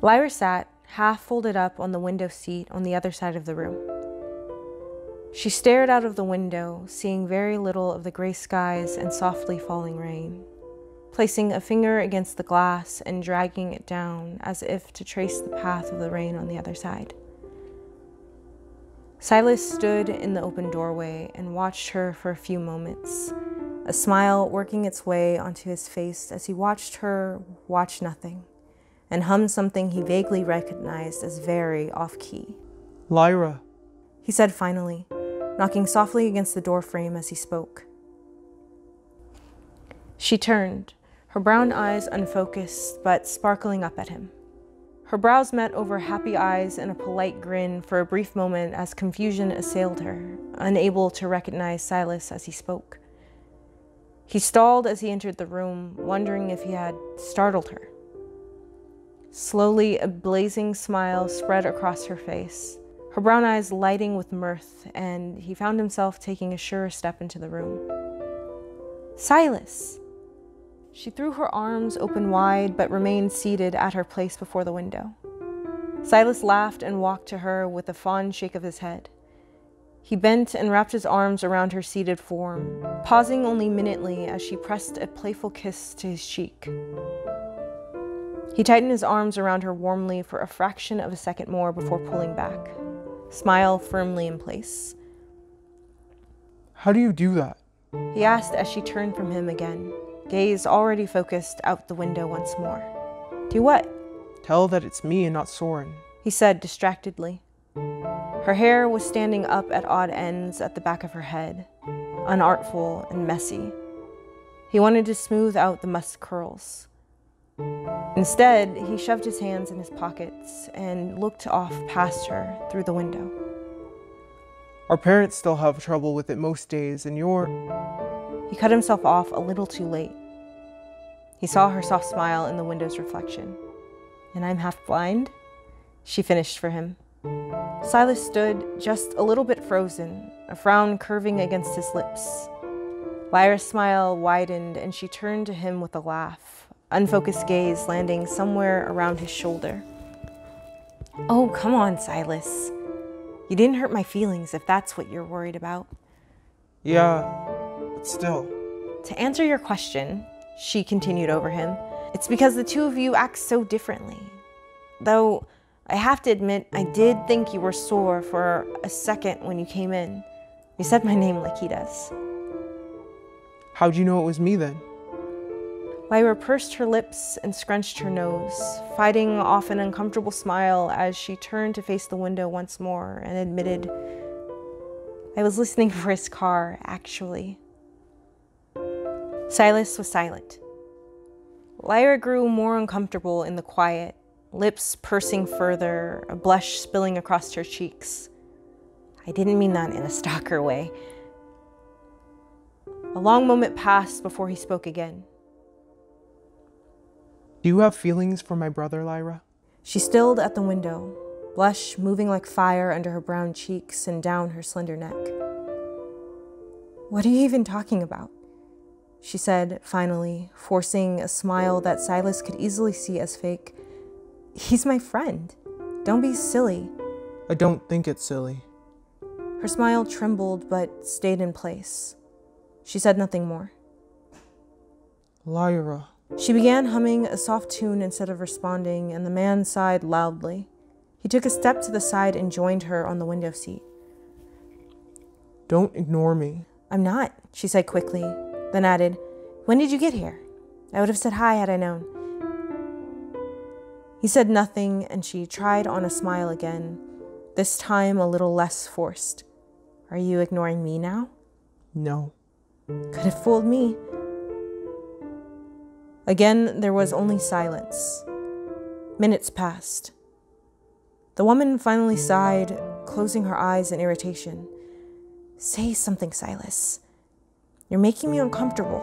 Lyra sat, half folded up on the window seat on the other side of the room. She stared out of the window, seeing very little of the gray skies and softly falling rain, placing a finger against the glass and dragging it down as if to trace the path of the rain on the other side. Silas stood in the open doorway and watched her for a few moments, a smile working its way onto his face as he watched her watch nothing and hum something he vaguely recognized as very off-key. Lyra, he said finally, knocking softly against the doorframe as he spoke. She turned, her brown eyes unfocused but sparkling up at him. Her brows met over happy eyes and a polite grin for a brief moment as confusion assailed her, unable to recognize Silas as he spoke. He stalled as he entered the room, wondering if he had startled her. Slowly, a blazing smile spread across her face, her brown eyes lighting with mirth, and he found himself taking a surer step into the room. Silas! She threw her arms open wide, but remained seated at her place before the window. Silas laughed and walked to her with a fond shake of his head. He bent and wrapped his arms around her seated form, pausing only minutely as she pressed a playful kiss to his cheek. He tightened his arms around her warmly for a fraction of a second more before pulling back, smile firmly in place. how do you do that? He asked as she turned from him again, gaze already focused out the window once more. Do what? Tell that it's me and not Soren. He said distractedly. Her hair was standing up at odd ends at the back of her head, unartful and messy. He wanted to smooth out the musk curls. Instead, he shoved his hands in his pockets and looked off past her through the window. Our parents still have trouble with it most days, and you're... He cut himself off a little too late. He saw her soft smile in the window's reflection. And I'm half blind? She finished for him. Silas stood just a little bit frozen, a frown curving against his lips. Lyra's smile widened and she turned to him with a laugh, unfocused gaze landing somewhere around his shoulder. Oh, come on, Silas. You didn't hurt my feelings if that's what you're worried about. Yeah, but still. To answer your question, she continued over him, it's because the two of you act so differently. Though, I have to admit, I did think you were sore for a second when you came in. You said my name like he does. How'd you know it was me then? Lyra pursed her lips and scrunched her nose, fighting off an uncomfortable smile as she turned to face the window once more and admitted, I was listening for his car, actually. Silas was silent. Lyra grew more uncomfortable in the quiet, lips pursing further, a blush spilling across her cheeks. I didn't mean that in a stalker way. A long moment passed before he spoke again. Do you have feelings for my brother, Lyra? She stilled at the window, blush moving like fire under her brown cheeks and down her slender neck. What are you even talking about? She said, finally, forcing a smile that Silas could easily see as fake. He's my friend. Don't be silly. I don't think it's silly. Her smile trembled but stayed in place. She said nothing more. Lyra. She began humming a soft tune instead of responding, and the man sighed loudly. He took a step to the side and joined her on the window seat. Don't ignore me. I'm not, she said quickly, then added, when did you get here? I would have said hi had I known. He said nothing, and she tried on a smile again, this time a little less forced. Are you ignoring me now? No. Could have fooled me. Again, there was only silence. Minutes passed. The woman finally sighed, closing her eyes in irritation. Say something, Silas. You're making me uncomfortable.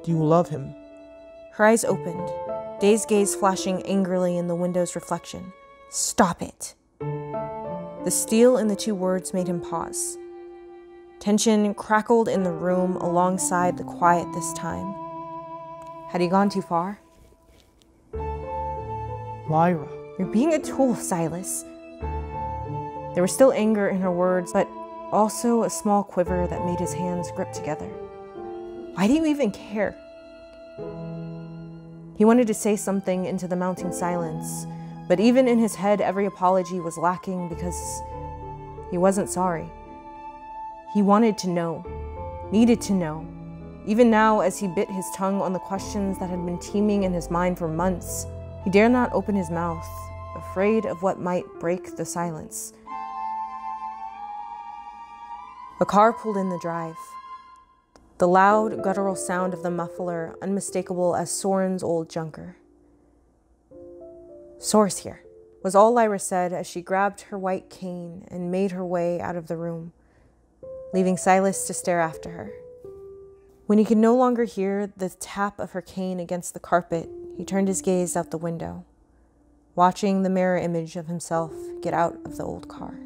Do you love him? Her eyes opened, dazed gaze flashing angrily in the window's reflection. Stop it. The steel in the two words made him pause. Tension crackled in the room alongside the quiet this time. Had he gone too far? Lyra. You're being a tool, Silas. There was still anger in her words, but also a small quiver that made his hands grip together. Why do you even care? He wanted to say something into the mounting silence, but even in his head, every apology was lacking because he wasn't sorry. He wanted to know, needed to know. Even now, as he bit his tongue on the questions that had been teeming in his mind for months, he dared not open his mouth, afraid of what might break the silence. A car pulled in the drive. The loud, guttural sound of the muffler, unmistakable as Soren's old junker. "Sore's here," was all Lyra said as she grabbed her white cane and made her way out of the room, leaving Silas to stare after her. When he could no longer hear the tap of her cane against the carpet, he turned his gaze out the window, watching the mirror image of himself get out of the old car.